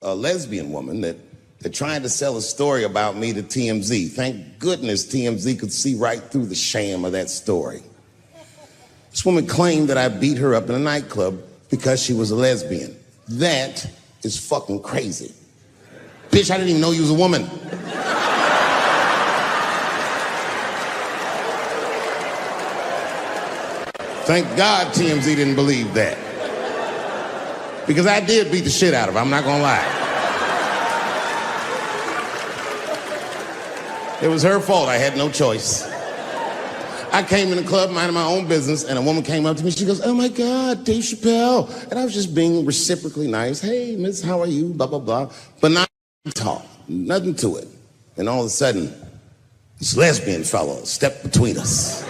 a lesbian woman that tried to sell a story about me to TMZ. Thank goodness TMZ could see right through the sham of that story. This woman claimed that I beat her up in a nightclub because she was a lesbian. That is fucking crazy. Bitch, I didn't even know you was a woman. Thank God TMZ didn't believe that. Because I did beat the shit out of her, I'm not gonna lie. It was her fault, I had no choice. I came in the club minding my own business, and a woman came up to me, she goes, "Oh my God, Dave Chappelle." And I was just being reciprocally nice. "Hey, miss, how are you?" Blah, blah, blah. But not talk, nothing to it. And all of a sudden, this lesbian fellow stepped between us.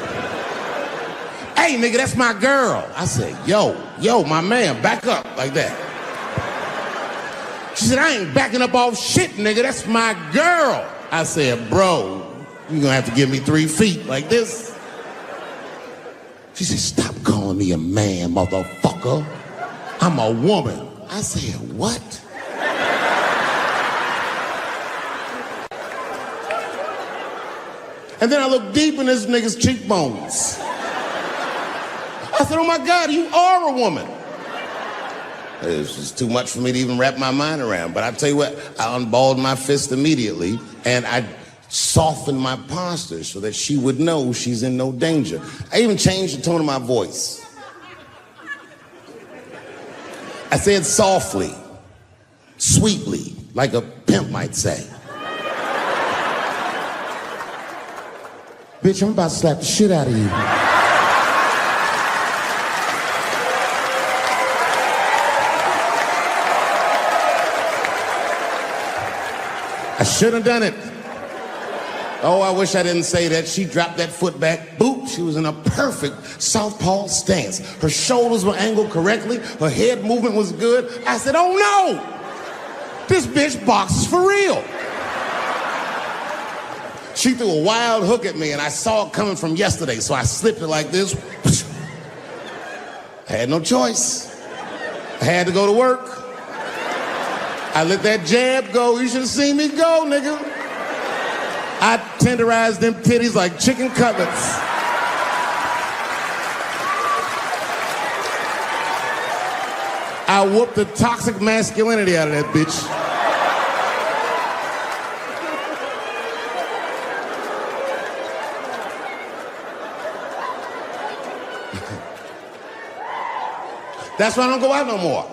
"Hey, nigga, that's my girl." I said, yo, my man, back up, like that. She said, "I ain't backing up off shit, nigga, that's my girl." I said, "Bro, you're gonna have to give me 3 feet like this." She said, "Stop calling me a man, motherfucker. I'm a woman." I said, "What?" And then I looked deep in this nigga's cheekbones. I said, "Oh my God, you are a woman." It was just too much for me to even wrap my mind around. But I tell you what, I unballed my fist immediately, and I softened my posture so that she would know she's in no danger. I even changed the tone of my voice. I said softly, sweetly, like a pimp might say. "Bitch, I'm about to slap the shit out of you." I should have done it. Oh, I wish I didn't say that. She dropped that foot back. Boop. She was in a perfect southpaw stance. Her shoulders were angled correctly. Her head movement was good. I said, "Oh no! This bitch boxes for real." She threw a wild hook at me, and I saw it coming from yesterday, so I slipped it like this. I had no choice. I had to go to work. I let that jab go. You should have seen me go, nigga. I tenderized them titties like chicken cutlets. I whooped the toxic masculinity out of that bitch. That's why I don't go out no more.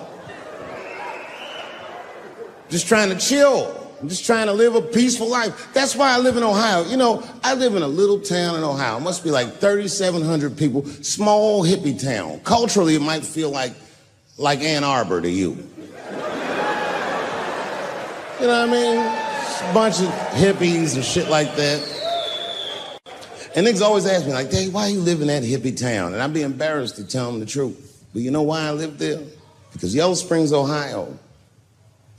Just trying to chill. I'm just trying to live a peaceful life. That's why I live in Ohio. You know, I live in a little town in Ohio. It must be like 3,700 people. Small hippie town. Culturally, it might feel like Ann Arbor to you. You know what I mean? Just a bunch of hippies and shit like that. And niggas always ask me, like, "Dave, why you live in that hippie town?" And I'd be embarrassed to tell them the truth. But you know why I live there? Because Yellow Springs, Ohio,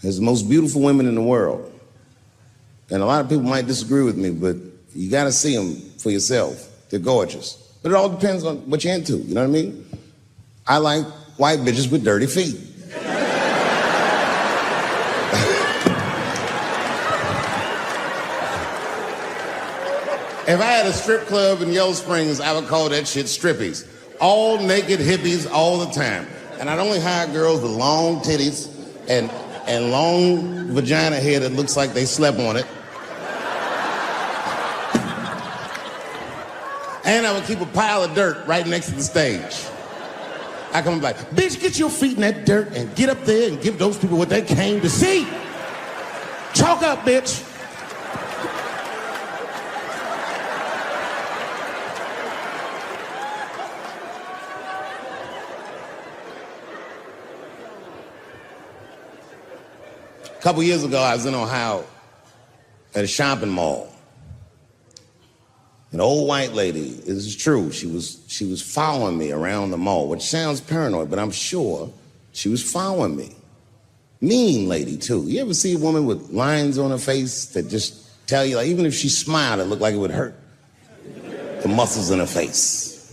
has the most beautiful women in the world. And a lot of people might disagree with me, but you gotta see them for yourself. They're gorgeous. But it all depends on what you're into, you know what I mean? I like white bitches with dirty feet. If I had a strip club in Yellow Springs, I would call that shit strippies. All naked hippies all the time. And I'd only hire girls with long titties and long vagina hair that looks like they slept on it. And I would keep a pile of dirt right next to the stage. I come like, "Bitch, get your feet in that dirt and get up there and give those people what they came to see. Chalk up, bitch." A couple years ago, I was in Ohio at a shopping mall. An old white lady, this is true, she was following me around the mall, which sounds paranoid, but I'm sure she was following me. Mean lady, too. You ever see a woman with lines on her face that just tell you, like, even if she smiled, it looked like it would hurt the muscles in her face?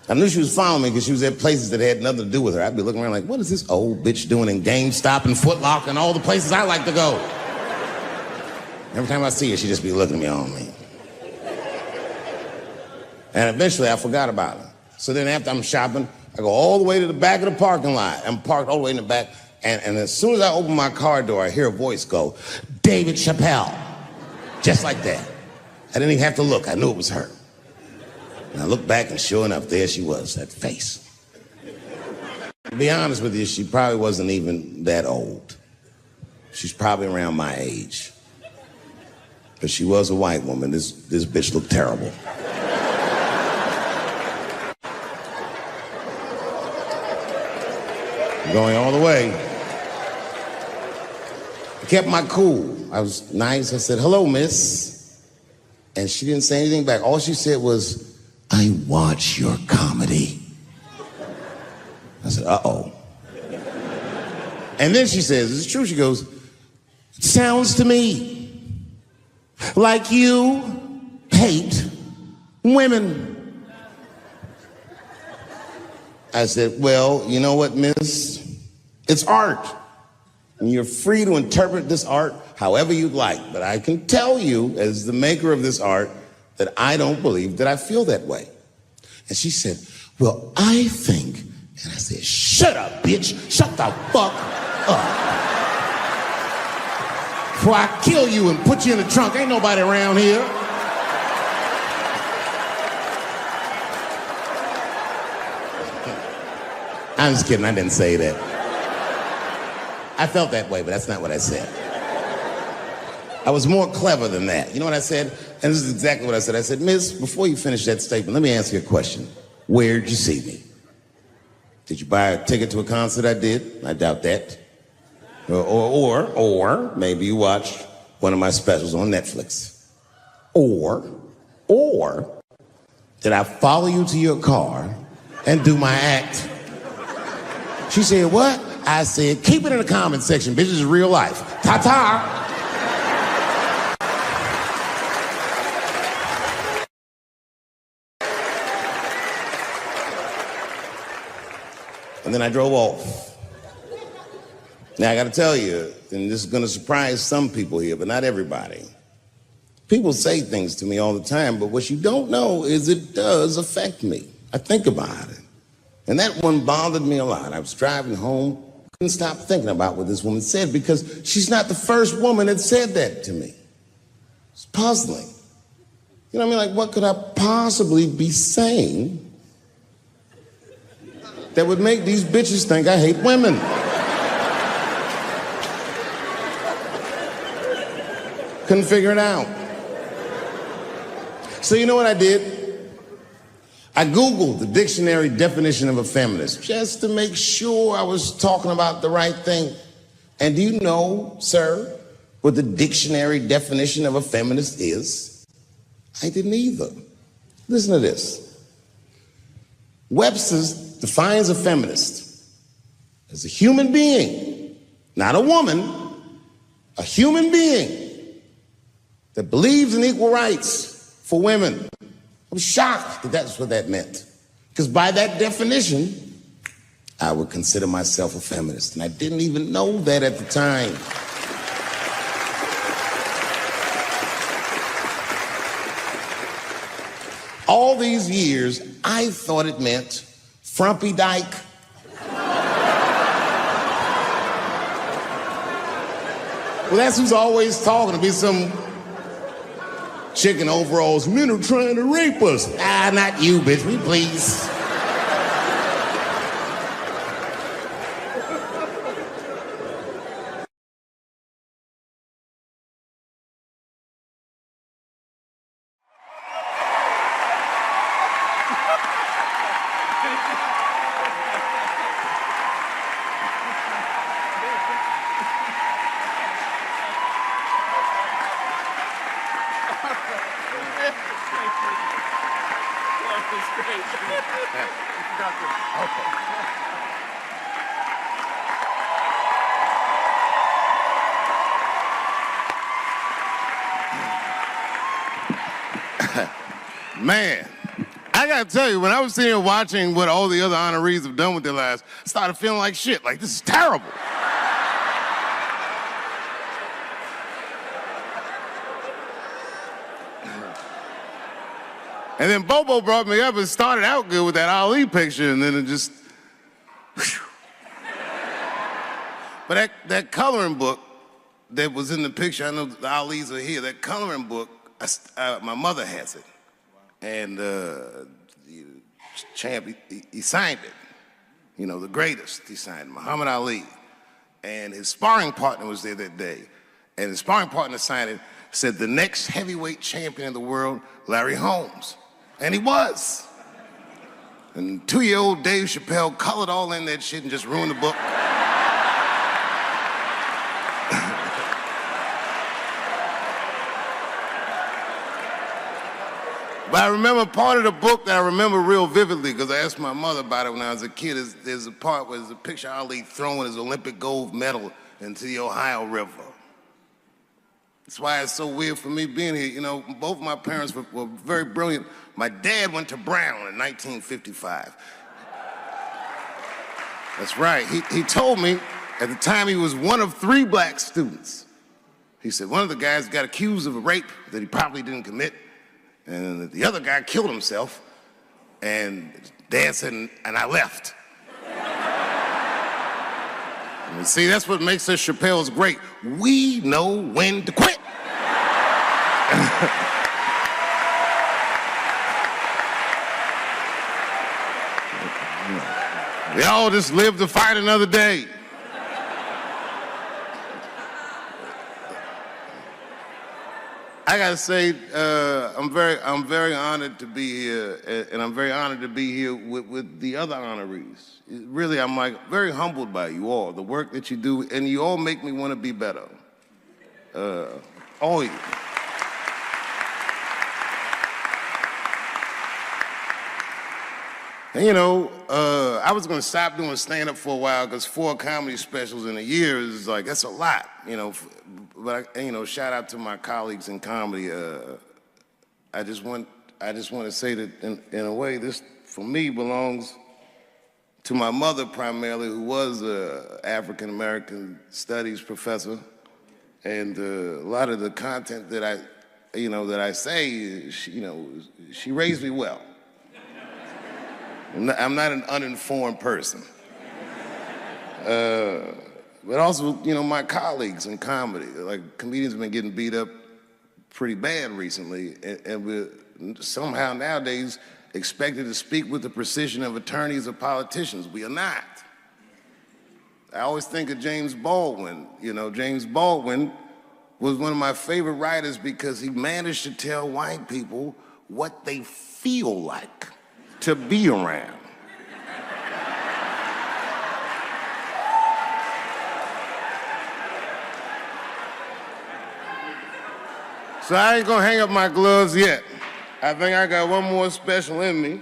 I knew she was following me because she was at places that had nothing to do with her. I'd be looking around like, what is this old bitch doing in GameStop and Foot Locker and all the places I like to go? Every time I see her, she'd just be looking at me on me. And eventually I forgot about her. So then after I'm shopping, I go all the way to the back of the parking lot. I'm parked all the way in the back. And as soon as I open my car door, I hear a voice go, David Chappelle. Just like that. I didn't even have to look. I knew it was her. And I looked back, and sure enough, there she was, that face. To be honest with you, she probably wasn't even that old. She's probably around my age. But she was a white woman. This bitch looked terrible. Going all the way. I kept my cool. I was nice. I said, hello, miss. And she didn't say anything back. All she said was, I watch your comedy. I said, uh-oh. And then she says, it's true, she goes, it sounds to me like you hate women. I said, well, you know what, miss? It's art. And you're free to interpret this art however you'd like. But I can tell you, as the maker of this art, that I don't believe that I feel that way. And she said, well, I think, and I said, shut up, bitch. Shut the fuck up. Before I kill you and put you in the trunk, ain't nobody around here. I'm just kidding, I didn't say that. I felt that way, but that's not what I said. I was more clever than that. You know what I said? And this is exactly what I said. I said, miss, before you finish that statement, let me ask you a question. Where'd you see me? Did you buy a ticket to a concert I did? I doubt that. Or maybe you watched one of my specials on Netflix. Or did I follow you to your car and do my act? She said, what? I said, keep it in the comment section, bitch. This is real life. Ta-ta. And then I drove off. Now, I got to tell you, and this is going to surprise some people here, but not everybody. People say things to me all the time, but what you don't know is it does affect me. I think about it. And that one bothered me a lot. I was driving home, couldn't stop thinking about what this woman said because she's not the first woman that said that to me. It's puzzling. You know what I mean? Like, what could I possibly be saying that would make these bitches think I hate women? Couldn't figure it out. So you know what I did? I Googled the dictionary definition of a feminist just to make sure I was talking about the right thing. And do you know, sir, what the dictionary definition of a feminist is? I didn't either. Listen to this. Webster's defines a feminist as a human being, not a woman, a human being that believes in equal rights for women. I'm shocked that that's what that meant. Because by that definition, I would consider myself a feminist. And I didn't even know that at the time. All these years, I thought it meant frumpy dyke. Well, that's who's always talking, to be some chick in overalls. Men are trying to rape us. Ah, not you, bitch. Me, please. Man, I gotta tell you, when I was sitting here watching what all the other honorees have done with their lives, I started feeling like shit. Like, this is terrible. And then Bobo brought me up and started out good with that Ali picture, and then it just, whew. But that coloring book that was in the picture, I know the Ali's are here, that coloring book, my mother has it. And Champ, he signed it. You know, the greatest, he signed it, Muhammad Ali. And his sparring partner was there that day. And his sparring partner signed it, said, the next heavyweight champion of the world, Larry Holmes. And he was. And 2-year-old Dave Chappelle colored all in that shit and just ruined the book. But I remember part of the book that I remember real vividly, because I asked my mother about it when I was a kid. There's a part where there's a picture of Ali throwing his Olympic gold medal into the Ohio River. That's why it's so weird for me being here. You know, both my parents were very brilliant. My dad went to Brown in 1955. That's right. He told me at the time he was one of 3 black students. He said one of the guys got accused of a rape that he probably didn't commit. And the other guy killed himself, and Dad said, and I left. And see, that's what makes us Chappelle's great. We know when to quit. We all just live to fight another day. I gotta say, I'm very honored to be here, and I'm very honored to be here with the other honorees. Really, I'm like very humbled by you all, the work that you do, and you all make me want to be better. All of you. And you know, I was gonna stop doing stand-up for a while because 4 comedy specials in a year is like, that's a lot, you know. But you know, shout out to my colleagues in comedy. I just want to say that in a way, this for me belongs to my mother primarily, who was an African American studies professor, and a lot of the content that I say, she raised me well. I'm not an uninformed person. But also, you know, my colleagues in comedy, like comedians have been getting beat up pretty bad recently, and we're somehow nowadays expected to speak with the precision of attorneys or politicians. We are not. I always think of James Baldwin. You know, James Baldwin was one of my favorite writers because he managed to tell white people what they feel like to be around. So I ain't gonna hang up my gloves yet. I think I got one more special in me.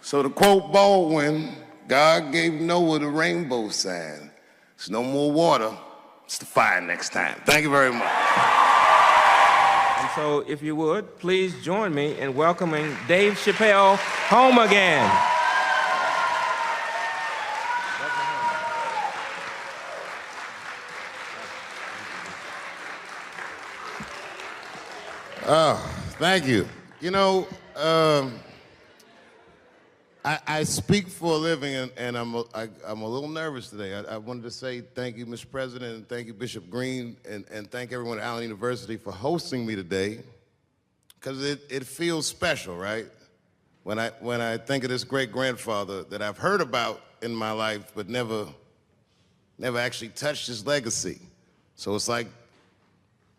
So to quote Baldwin, God gave Noah the rainbow sign. It's no more water, it's the fire next time. Thank you very much. And so if you would, please join me in welcoming Dave Chappelle home again. Oh, thank you. You know, I speak for a living, and I'm a little nervous today. I wanted to say thank you, Mr. President, and thank you, Bishop Green, and thank everyone at Allen University for hosting me today, because it feels special, right? When I think of this great-grandfather that I've heard about in my life, but never actually touched his legacy. So it's like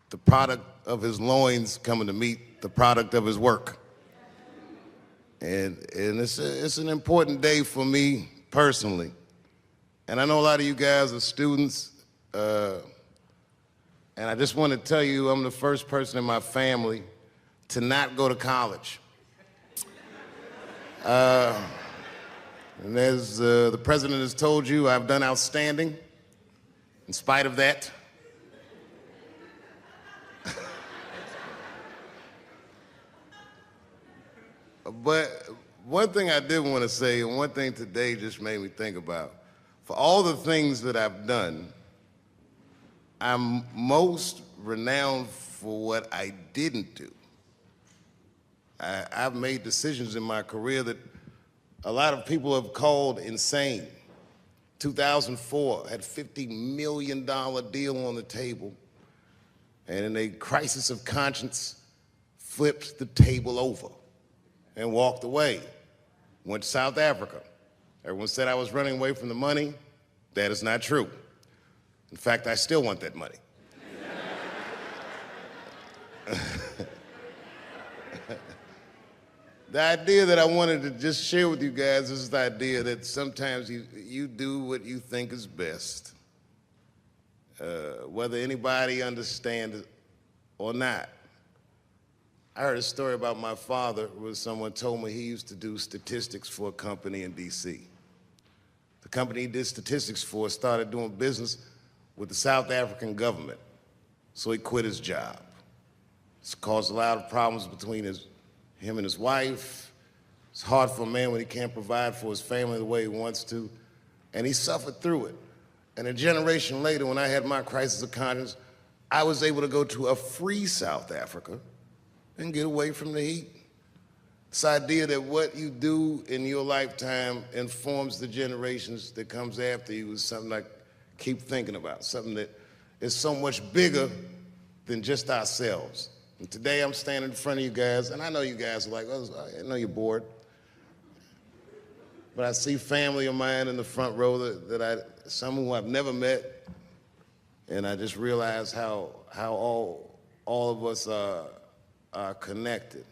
the product of his loins coming to meet the product of his work. And it's an important day for me personally. And I know a lot of you guys are students, and I just want to tell you I'm the first person in my family to not go to college. And as the president has told you, I've done outstanding in spite of that. But one thing I did want to say, and one thing today just made me think about, for all the things that I've done, I'm most renowned for what I didn't do. I've made decisions in my career that a lot of people have called insane. 2004, had a $50 million deal on the table, and in a crisis of conscience, flipped the table over and walked away. Went to South Africa. Everyone said I was running away from the money. That is not true. In fact, I still want that money. The idea that I wanted to just share with you guys is the idea that sometimes you do what you think is best, whether anybody understands it or not. I heard a story about my father where someone told me he used to do statistics for a company in D.C. The company he did statistics for started doing business with the South African government, so he quit his job. It's caused a lot of problems between him and his wife. It's hard for a man when he can't provide for his family the way he wants to, and he suffered through it. And a generation later, when I had my crisis of conscience, I was able to go to a free South Africa and get away from the heat. This idea that what you do in your lifetime informs the generations that comes after you is something I keep thinking about, something that is so much bigger than just ourselves. And today I'm standing in front of you guys, and I know you guys are like, oh, I know you're bored. But I see family of mine in the front row some who I've never met, and I just realize how all of us are connected.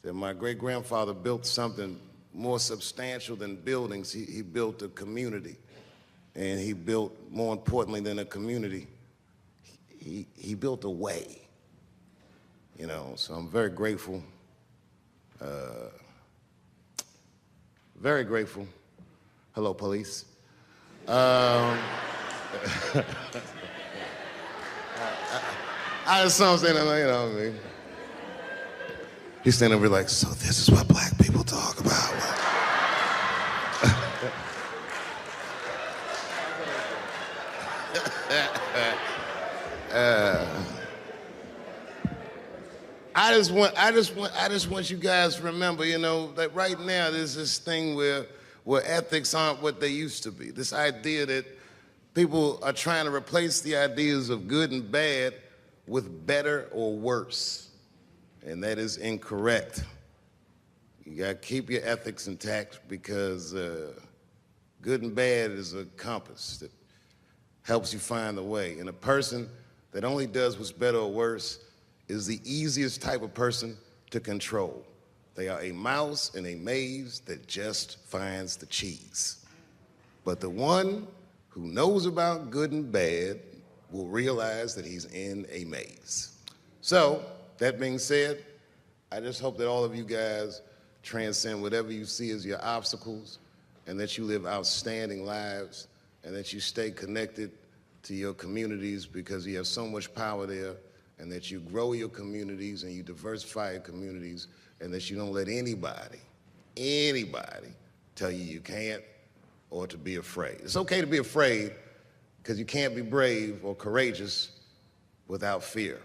That my great-grandfather built something more substantial than buildings. He built a community, and he built, more importantly than a community, he built a way. You know, so I'm very grateful. Very grateful. Hello, police. I just saw him saying, you know what I mean? He's standing over like, so this is what black people talk about. I just want you guys to remember, you know, that right now there's this thing where ethics aren't what they used to be. This idea that people are trying to replace the ideas of good and bad with better or worse, and that is incorrect. You gotta keep your ethics intact because good and bad is a compass that helps you find the way. And a person that only does what's better or worse is the easiest type of person to control. They are a mouse in a maze that just finds the cheese. But the one who knows about good and bad will realize that he's in a maze. So, that being said, I just hope that all of you guys transcend whatever you see as your obstacles, and that you live outstanding lives, and that you stay connected to your communities because you have so much power there, and that you grow your communities and you diversify your communities, and that you don't let anybody tell you you can't or to be afraid. It's okay to be afraid because you can't be brave or courageous without fear.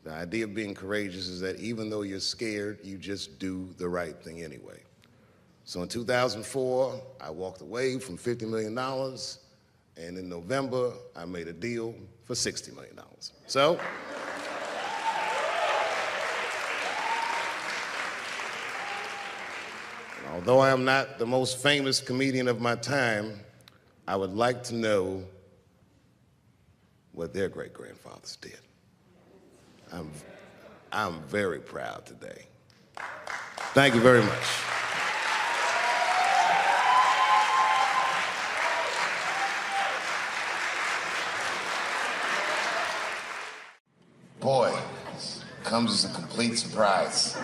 The idea of being courageous is that even though you're scared, you just do the right thing anyway. So in 2004, I walked away from $50 million, and in November, I made a deal for $60 million. So, although I am not the most famous comedian of my time, I would like to know what their great-grandfathers did. I'm very proud today. Thank you very much. Boy, this comes as a complete surprise.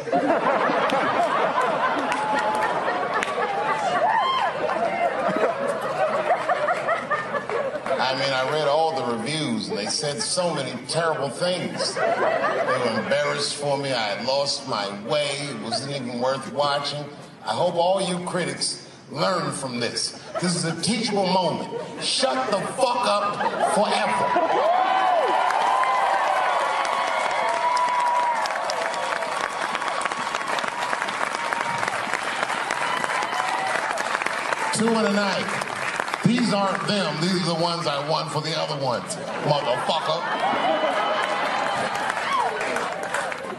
I mean, I read all the reviews, and they said so many terrible things. They were embarrassed for me. I had lost my way. It wasn't even worth watching. I hope all you critics learn from this. This is a teachable moment. Shut the fuck up forever. Two in a night. These aren't them. These are the ones I won for the other ones, motherfucker.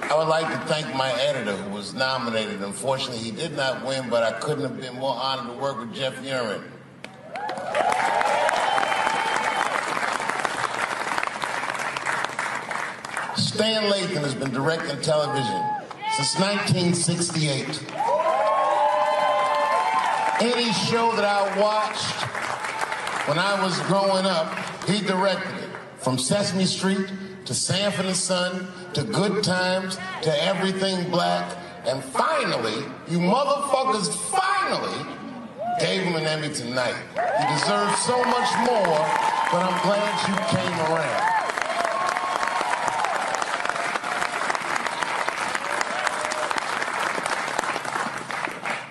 I would like to thank my editor who was nominated. Unfortunately, he did not win, but I couldn't have been more honored to work with Jeff Urin. Stan Lathan has been directing television since 1968. Any show that I watched when I was growing up, he directed it. From Sesame Street to Sanford and Son to Good Times to Everything Black. And finally, you motherfuckers finally gave him an Emmy tonight. He deserves so much more, but I'm glad you came around.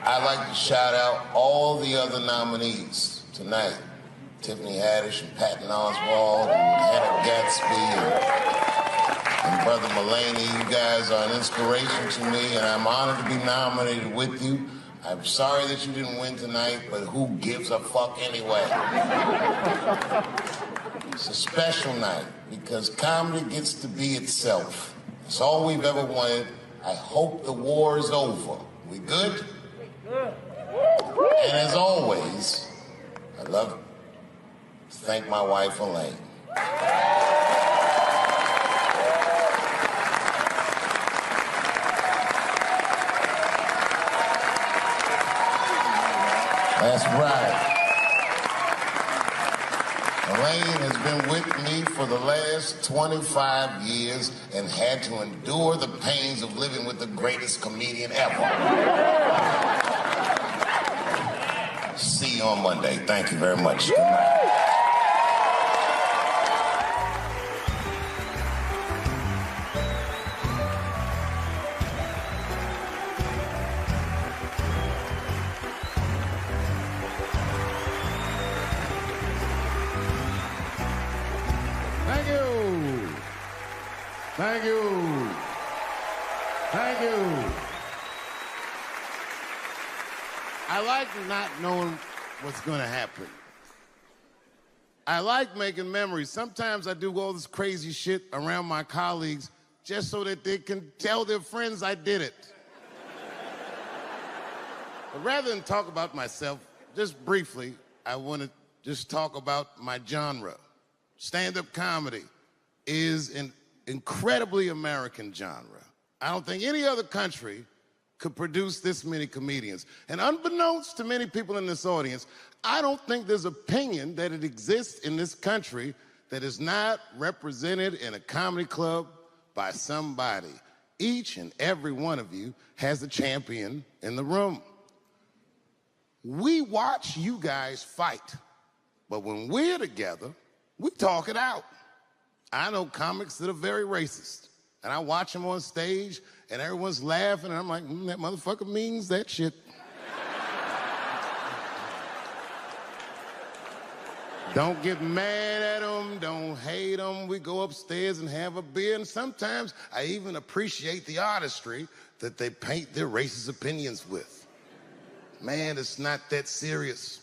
I'd like to shout out all the other nominees tonight. Tiffany Haddish and Patton Oswalt and Hannah Gatsby and Brother Mulaney. You guys are an inspiration to me, and I'm honored to be nominated with you. I'm sorry that you didn't win tonight, but who gives a fuck anyway? It's a special night because comedy gets to be itself. It's all we've ever wanted. I hope the war is over. We good? And as always, I love to thank my wife, Elaine. That's right. Elaine has been with me for the last 25 years and had to endure the pains of living with the greatest comedian ever. See you on Monday. Thank you very much. Good night. Thank you. Thank you. Thank you. I like not knowing what's going to happen. I like making memories. Sometimes I do all this crazy shit around my colleagues just so that they can tell their friends I did it. But rather than talk about myself, just briefly, I want to just talk about my genre. Stand-up comedy is an incredibly American genre. I don't think any other country could produce this many comedians. And unbeknownst to many people in this audience, I don't think there's opinion that it exists in this country that is not represented in a comedy club by somebody. Each and every one of you has a champion in the room. We watch you guys fight, but when we're together, we talk it out. I know comics that are very racist, and I watch them on stage, and everyone's laughing, and I'm like, that motherfucker means that shit. Don't get mad at them, don't hate them. We go upstairs and have a beer, and sometimes I even appreciate the artistry that they paint their racist opinions with. Man, it's not that serious.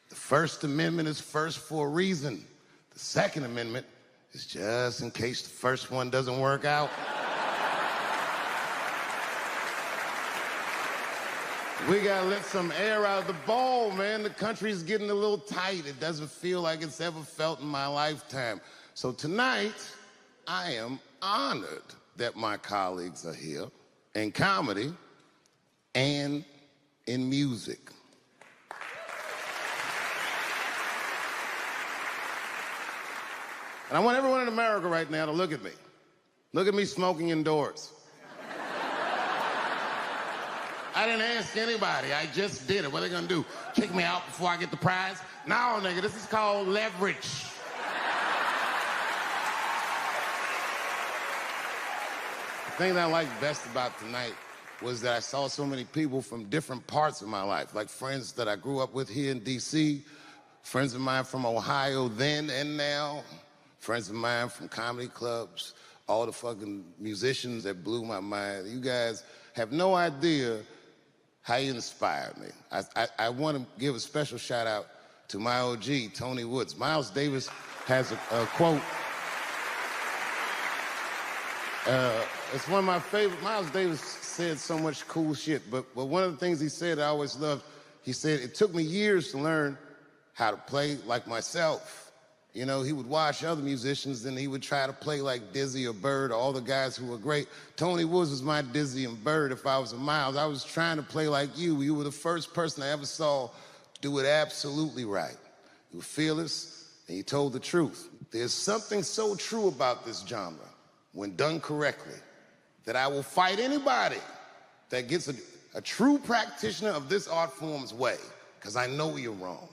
The First Amendment is first for a reason. The Second Amendment is just in case the first one doesn't work out. We gotta let some air out of the ball, man. The country's getting a little tight. It doesn't feel like it's ever felt in my lifetime. So tonight, I am honored that my colleagues are here in comedy and in music. And I want everyone in America right now to look at me. Look at me smoking indoors. I didn't ask anybody, I just did it. What are they gonna do? Kick me out before I get the prize? No, nigga, this is called leverage. thing that I liked best about tonight was that I saw so many people from different parts of my life, like friends that I grew up with here in D.C., friends of mine from Ohio then and now, friends of mine from comedy clubs, all the fucking musicians that blew my mind. You guys have no idea how you inspired me. I want to give a special shout out to my OG, Tony Woods. Miles Davis has a quote. It's one of my favorite. Miles Davis said so much cool shit, but one of the things he said I always loved, he said, it took me years to learn how to play like myself. You know, he would watch other musicians and he would try to play like Dizzy or Bird or all the guys who were great. Tony Woods was my Dizzy and Bird if I was a Miles. I was trying to play like you. You were the first person I ever saw do it absolutely right. You were fearless and you told the truth. There's something so true about this genre, when done correctly, that I will fight anybody that gets a true practitioner of this art form's way, because I know you're wrong.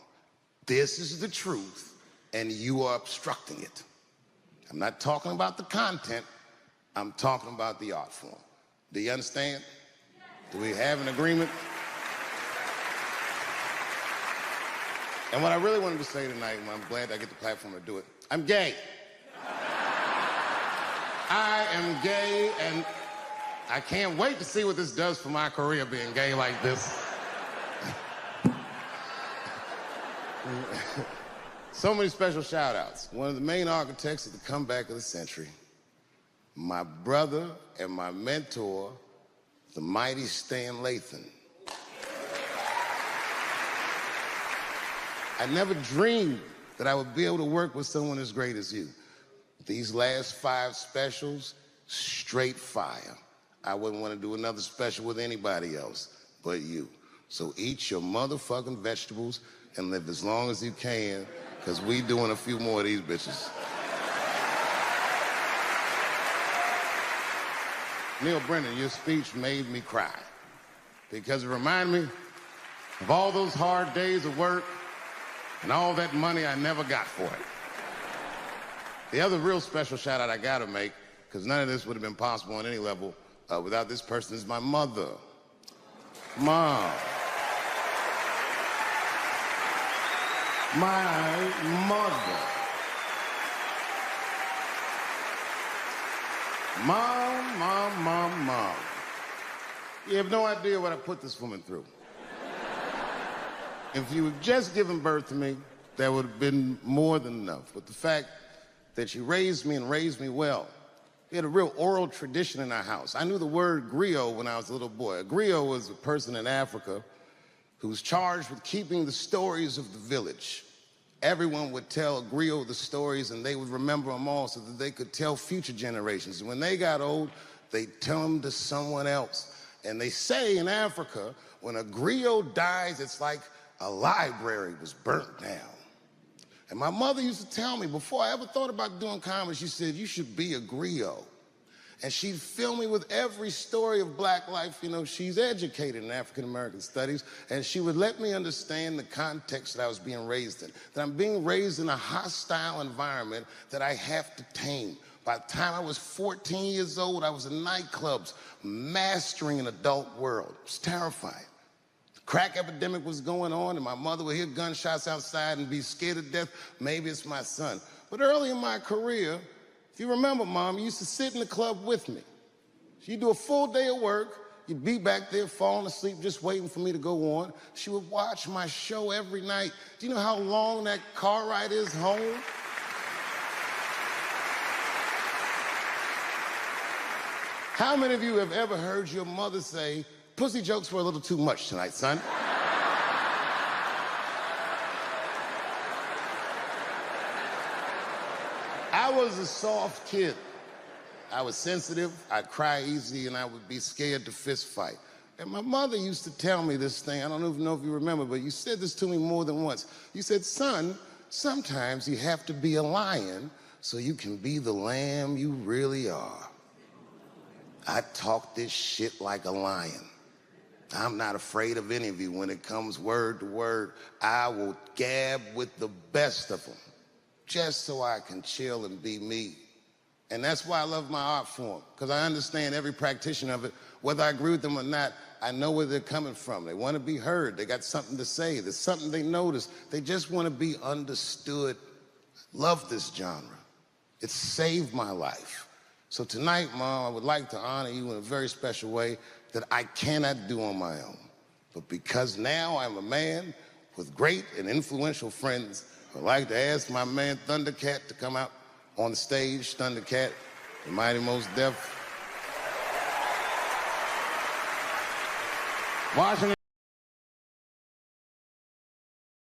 This is the truth, and you are obstructing it. I'm not talking about the content, I'm talking about the art form. Do you understand? Do we have an agreement? And what I really wanted to say tonight, and I'm glad I get the platform to do it, I'm gay. I am gay, and I can't wait to see what this does for my career, being gay like this. So many special shout-outs. One of the main architects of the comeback of the century, my brother and my mentor, the mighty Stan Lathan. I never dreamed that I would be able to work with someone as great as you. These last 5 specials, straight fire. I wouldn't want to do another special with anybody else but you. So eat your motherfucking vegetables and live as long as you can, because we doing a few more of these bitches. Neil Brennan, your speech made me cry, because it reminded me of all those hard days of work and all that money I never got for it. The other real special shout out I gotta make, because none of this would have been possible on any level without this person, is my mother. Mom. My mother. Mom. You have no idea what I put this woman through. If you had just given birth to me, that would have been more than enough. But the fact that she raised me and raised me well. We had a real oral tradition in our house. I knew the word griot when I was a little boy. A griot was a person in Africa who was charged with keeping the stories of the village. Everyone would tell a griot the stories, and they would remember them all so that they could tell future generations. And when they got old, they'd tell them to someone else. And they say in Africa, when a griot dies, it's like a library was burnt down. And my mother used to tell me, before I ever thought about doing comedy, she said, you should be a griot. And she'd fill me with every story of black life. You know, she's educated in African-American studies, and she would let me understand the context that I was being raised in, that I'm being raised in a hostile environment that I have to tame. By the time I was 14 years old, I was in nightclubs, mastering an adult world. It was terrifying. Crack epidemic was going on, and my mother would hear gunshots outside and be scared to death. Maybe it's my son. But early in my career, if you remember, Mom, you used to sit in the club with me. She'd do a full day of work. You'd be back there falling asleep, just waiting for me to go on. She would watch my show every night. Do you know how long that car ride is home? How many of you have ever heard your mother say, pussy jokes were a little too much tonight, son? I was a soft kid. I was sensitive, I'd cry easy, and I would be scared to fist fight. And my mother used to tell me this thing, I don't even know if you remember, but you said this to me more than once. You said, son, sometimes you have to be a lion so you can be the lamb you really are. I talk this shit like a lion. I'm not afraid of any of you. When it comes word to word, I will gab with the best of them, just so I can chill and be me. And that's why I love my art form, because I understand every practitioner of it. Whether I agree with them or not, I know where they're coming from. They want to be heard. They got something to say. There's something they notice. They just want to be understood. Love this genre. It saved my life. So tonight, Mom, I would like to honor you in a very special way that I cannot do on my own. But because now I'm a man with great and influential friends, I'd like to ask my man Thundercat to come out on the stage. Thundercat, the Mighty Most Def. Washington.